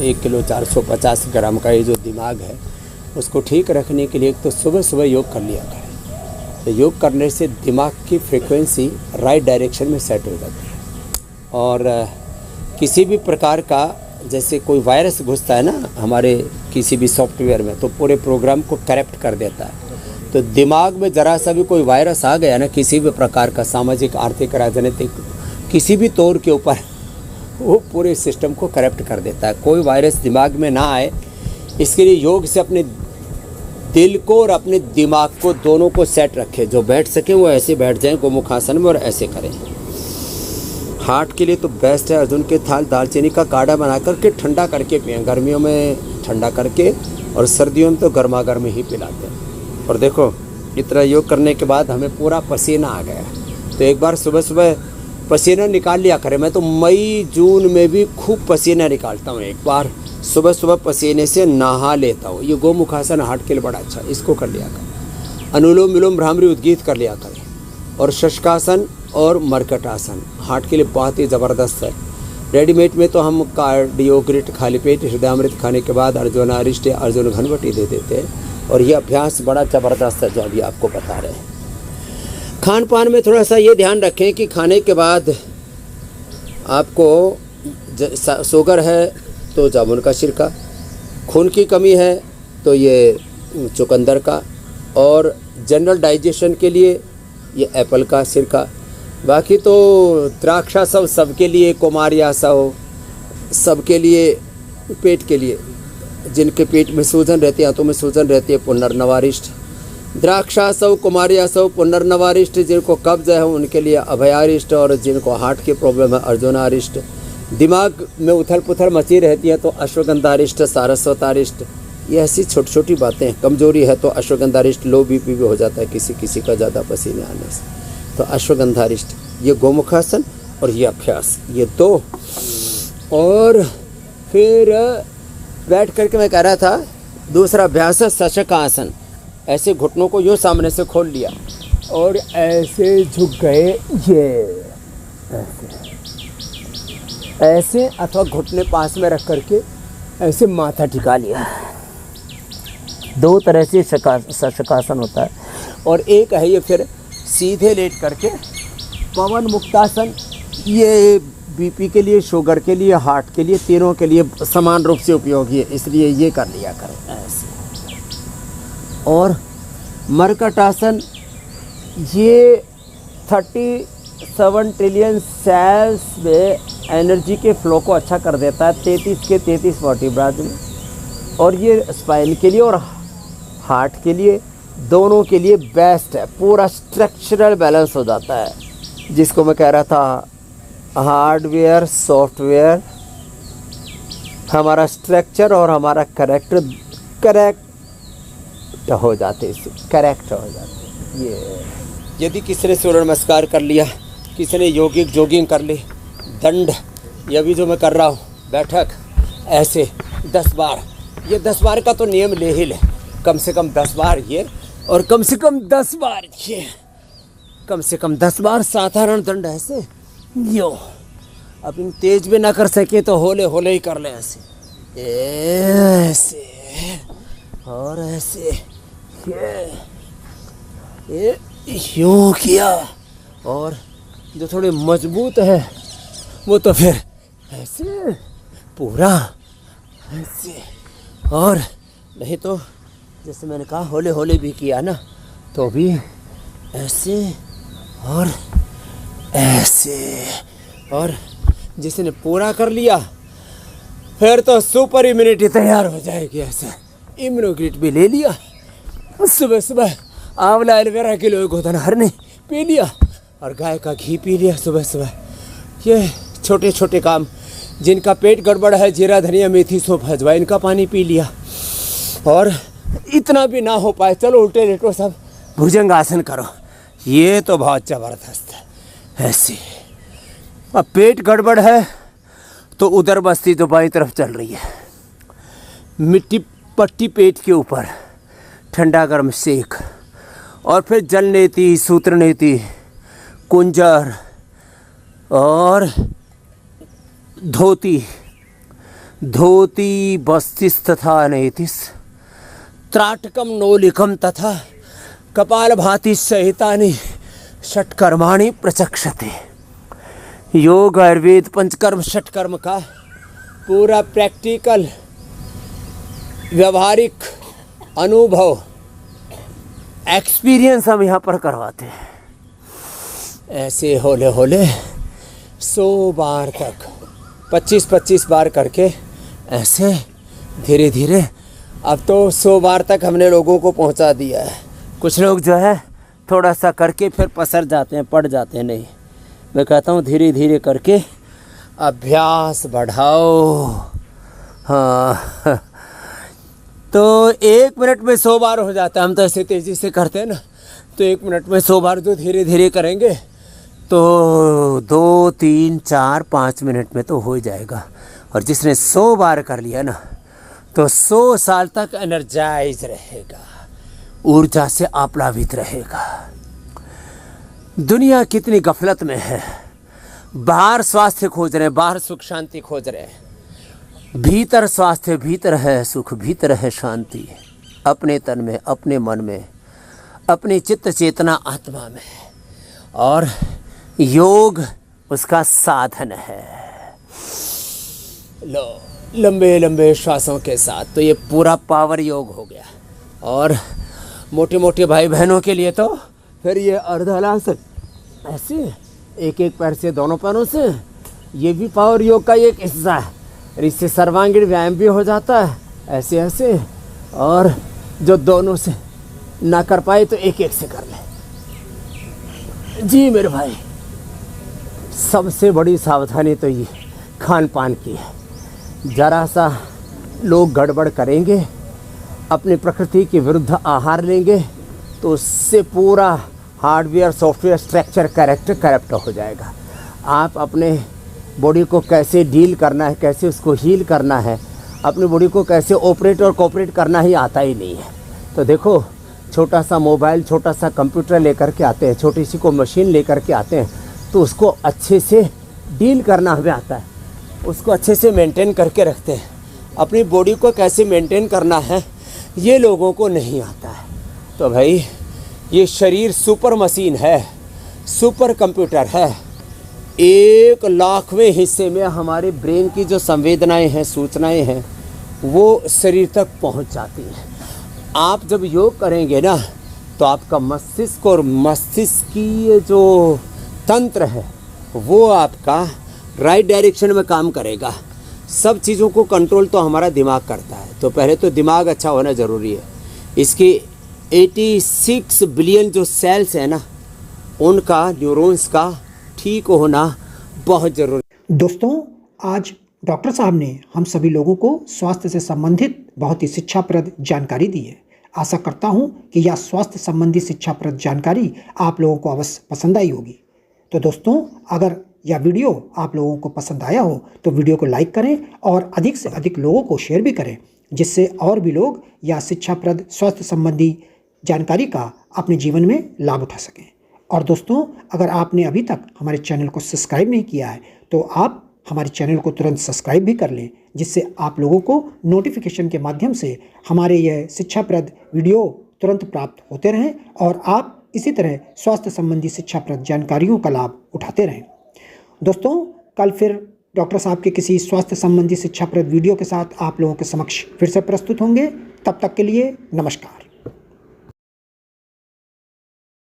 1 kilo 450 ग्राम का ये जो दिमाग है उसको ठीक रखने के लिए एक तो सुबह सुबह योग कर लिया करें। तो योग करने से दिमाग की फ्रीक्वेंसी राइट डायरेक्शन में सेट हो जाती है और किसी भी प्रकार का जैसे कोई वायरस घुसता है ना हमारे किसी भी सॉफ्टवेयर में तो पूरे प्रोग्राम को करप्ट कर देता है। तो दिमाग में ज़रा सा भी कोई वायरस आ गया ना किसी भी प्रकार का सामाजिक आर्थिक राजनीतिक किसी भी तौर के ऊपर वो पूरे सिस्टम को करप्ट कर देता है। कोई वायरस दिमाग में ना आए इसके लिए योग से अपने दिल को और अपने दिमाग को दोनों को सेट रखें। जो बैठ सके वो ऐसे बैठ जाएं गोमुखासन में और ऐसे करें। हार्ट के लिए तो बेस्ट है अर्जुन के थाल दालचीनी का काढ़ा बना करके ठंडा करके पिएं। गर्मियों में ठंडा करके और सर्दियों में तो गर्मा गर्म ही पिलाते हैं। और देखो इतना योग करने के बाद हमें पूरा पसीना आ गया तो एक बार सुबह सुबह पसीना निकाल लिया करें। मैं तो मई जून में भी खूब पसीना निकालता हूँ। एक बार सुबह सुबह पसीने से नहा लेता हूँ। ये गोमुखासन हार्ट के लिए बड़ा अच्छा है, इसको कर लिया करें। अनुलोम विलोम भ्रामरी उद्गीत कर लिया करें और शशकासन और मरकटासन हार्ट के लिए बहुत ही ज़बरदस्त है। रेडीमेड में तो हम कार्डियोग्रिट खाली पेट हृदयामृत खाने के बाद अर्जुन अरिष्ट या अर्जुन घनवटी दे देते हैं और ये अभ्यास बड़ा ज़बरदस्त है जो अभी आपको बता रहे हैं। खान पान में थोड़ा सा ये ध्यान रखें कि खाने के बाद आपको शुगर है तो जामुन का सिरका, खून की कमी है तो ये चुकंदर का, और जनरल डाइजेशन के लिए ये एप्पल का सिरका। बाकी तो द्राक्षा सब सबके लिए, कुमारिया सब सबके लिए, पेट के लिए जिनके पेट में सूजन रहती है, आंतों में सूजन रहती है, पुनर्नवारिष्ट। द्राक्षा सब, कुमारिया सब, पुनर्नवारिष्ट। जिनको कब्ज है उनके लिए अभयारिष्ट और जिनको हार्ट की प्रॉब्लम है अर्जुनारिष्ट। दिमाग में उथल पुथल मची रहती है तो अश्वगंधारिष्ट, सारस्वतारिष्ट। ये ऐसी छोटी छोटी बातें हैं। कमजोरी है तो अश्वगंधारिष्ट, लो बीपी भी हो जाता है किसी किसी का ज़्यादा पसीने आने से, तो अश्वगंधारिष्ट। ये गोमुखासन और ये अभ्यास, ये दो। और फिर बैठ करके मैं कह रहा था दूसरा अभ्यास है शशकासन। ऐसे घुटनों को यूँ सामने से खोल लिया और ऐसे झुक गए, ये ऐसे अथवा घुटने पास में रख करके ऐसे माथा टिका लिया। दो तरह से शशकासन होता है। और एक है ये फिर सीधे लेट करके पवन मुक्तासन। ये बीपी के लिए, शुगर के लिए, हार्ट के लिए, तीनों के लिए समान रूप से उपयोगी है, इसलिए ये कर लिया करें ऐसे। और मरकटासन, ये 37 ट्रिलियन सेल्स में एनर्जी के फ्लो को अच्छा कर देता है, 33 के 33 वर्टिब्राज में। और ये स्पाइन के लिए और हार्ट के लिए, दोनों के लिए बेस्ट है। पूरा स्ट्रक्चरल बैलेंस हो जाता है, जिसको मैं कह रहा था हार्डवेयर सॉफ्टवेयर। हमारा स्ट्रक्चर और हमारा करेक्ट हो जाते, इससे करेक्ट हो जाते। ये यदि किसी ने सूर्य नमस्कार कर लिया, किसी ने योगिक जॉगिंग कर ली, दंड, ये भी जो मैं कर रहा हूँ बैठक ऐसे 10 बार, ये 10 बार का तो नियम ले ही ले, कम से कम 10 बार ये, और कम से कम 10 बार ये, कम से कम 10 बार साधारण दंड ऐसे यो। अब इन तेज भी ना कर सके तो होले होले ही कर ले ऐसे और ऐसे ये यूँ किया। और जो थोड़े मजबूत है वो तो फिर ऐसे पूरा ऐसे, और नहीं तो जैसे मैंने कहा होले होले भी किया ना तो भी ऐसे और ऐसे। और जिसने पूरा कर लिया फिर तो सुपर इम्यूनिटी तैयार हो जाएगी। ऐसे इम्यूनोग्रिट भी ले लिया, सुबह सुबह आंवला एलोवेरा किलो गोदन हरने पी लिया और गाय का घी पी लिया सुबह सुबह। ये छोटे छोटे काम, जिनका पेट गड़बड़ है जीरा धनिया मेथी सौंफ अजवाइन का पानी पी लिया। और इतना भी ना हो पाए चलो उल्टे लेटो सब भुजंग आसन करो, ये तो बहुत ज़बरदस्त है ऐसे। अब पेट गड़बड़ है तो उधर बस्ती तो बाईं तरफ चल रही है, मिट्टी पट्टी पेट के ऊपर, ठंडा गर्म सेक, और फिर जल नेति, सूत्र नेति, कुंजर और धोती, धोती बस्तिस्तथा नेतिस त्राटकम नोलिकम तथा कपालभाति सहितानि षट्कर्माणि प्रचक्षते। योग आयुर्वेद पंचकर्म षट्कर्म का पूरा प्रैक्टिकल व्यवहारिक अनुभव एक्सपीरियंस हम यहाँ पर करवाते हैं। ऐसे होले होले 100 बार तक 25-25 बार करके ऐसे धीरे धीरे अब तो 100 बार तक हमने लोगों को पहुंचा दिया है। कुछ लोग जो है थोड़ा सा करके फिर पसर जाते हैं, पड़ जाते हैं। नहीं, मैं कहता हूँ धीरे धीरे करके अभ्यास बढ़ाओ। हाँ, तो 1 मिनट में 100 बार हो जाता है। हम तो ऐसे तेज़ी से करते हैं ना, तो 1 मिनट में 100 बार जो धीरे धीरे करेंगे तो 2, 3, 4, 5 मिनट में तो हो जाएगा। और जिसने 100 बार कर लिया ना तो 100 साल तक एनर्जाइज रहेगा, ऊर्जा से आप्लावित रहेगा। दुनिया कितनी गफलत में है। बाहर स्वास्थ्य खोज रहे हैं, बाहर सुख शांति खोज रहे हैं। भीतर स्वास्थ्य, भीतर है सुख, भीतर है शांति। अपने तन में, अपने मन में, अपनी चित्त चेतना आत्मा में। और योग उसका साधन है। लो, लंबे लंबे श्वासों के साथ तो ये पूरा पावर योग हो गया। और मोटे मोटे भाई बहनों के लिए तो फिर ये अर्धहलासन ऐसे एक एक पैर से, दोनों पैरों से, ये भी पावर योग का एक हिस्सा है। इससे सर्वांगीण व्यायाम भी हो जाता है, ऐसे ऐसे। और जो दोनों से ना कर पाए तो एक एक से कर ले। जी मेरे भाई, सबसे बड़ी सावधानी तो ये खान पान की है। जरा सा लोग गड़बड़ करेंगे, अपनी प्रकृति के विरुद्ध आहार लेंगे तो उससे पूरा hardware, software, structure, character corrupt हो जाएगा। आप अपने बॉडी को कैसे डील करना है, कैसे उसको हील करना है, अपनी बॉडी को कैसे ऑपरेट और कोऑपरेट करना ही आता ही नहीं है। तो देखो, छोटा सा मोबाइल, छोटा सा कंप्यूटर लेकर के आते हैं, छोटी सी को मशीन लेकर के आते हैं, तो उसको अच्छे से डील करना हमें आता है, उसको अच्छे से मेंटेन करके रखते हैं। अपनी बॉडी को कैसे मेंटेन करना है ये लोगों को नहीं आता है। तो भाई, ये शरीर सुपर मशीन है, सुपर कंप्यूटर है। 1,00,000वें हिस्से में हमारे ब्रेन की जो संवेदनाएं हैं, सूचनाएं हैं, वो शरीर तक पहुंच जाती हैं। आप जब योग करेंगे ना तो आपका मस्तिष्क और मस्तिष्क की ये जो तंत्र है वो आपका राइट डायरेक्शन में काम करेगा। सब चीज़ों को कंट्रोल तो हमारा दिमाग करता है। तो पहले तो दिमाग अच्छा होना ज़रूरी है। इसके 86 बिलियन जो सेल्स हैं ना, उनका, न्यूरॉन्स का ठीक होना बहुत ज़रूरी। दोस्तों, आज डॉक्टर साहब ने हम सभी लोगों को स्वास्थ्य से संबंधित बहुत ही शिक्षाप्रद जानकारी दी है। आशा करता हूं कि यह स्वास्थ्य संबंधी शिक्षाप्रद जानकारी आप लोगों को अवश्य पसंद आई होगी। तो दोस्तों, अगर यह वीडियो आप लोगों को पसंद आया हो तो वीडियो को लाइक करें और अधिक से अधिक लोगों को शेयर भी करें, जिससे और भी लोग यह शिक्षाप्रद स्वास्थ्य संबंधी जानकारी का अपने जीवन में लाभ उठा सकें। और दोस्तों, अगर आपने अभी तक हमारे चैनल को सब्सक्राइब नहीं किया है तो आप हमारे चैनल को तुरंत सब्सक्राइब भी कर लें, जिससे आप लोगों को नोटिफिकेशन के माध्यम से हमारे यह शिक्षाप्रद वीडियो तुरंत प्राप्त होते रहें और आप इसी तरह स्वास्थ्य संबंधी शिक्षाप्रद जानकारियों का लाभ उठाते रहें। दोस्तों, कल फिर डॉक्टर साहब के किसी स्वास्थ्य संबंधी शिक्षाप्रद वीडियो के साथ आप लोगों के समक्ष फिर से प्रस्तुत होंगे। तब तक के लिए नमस्कार।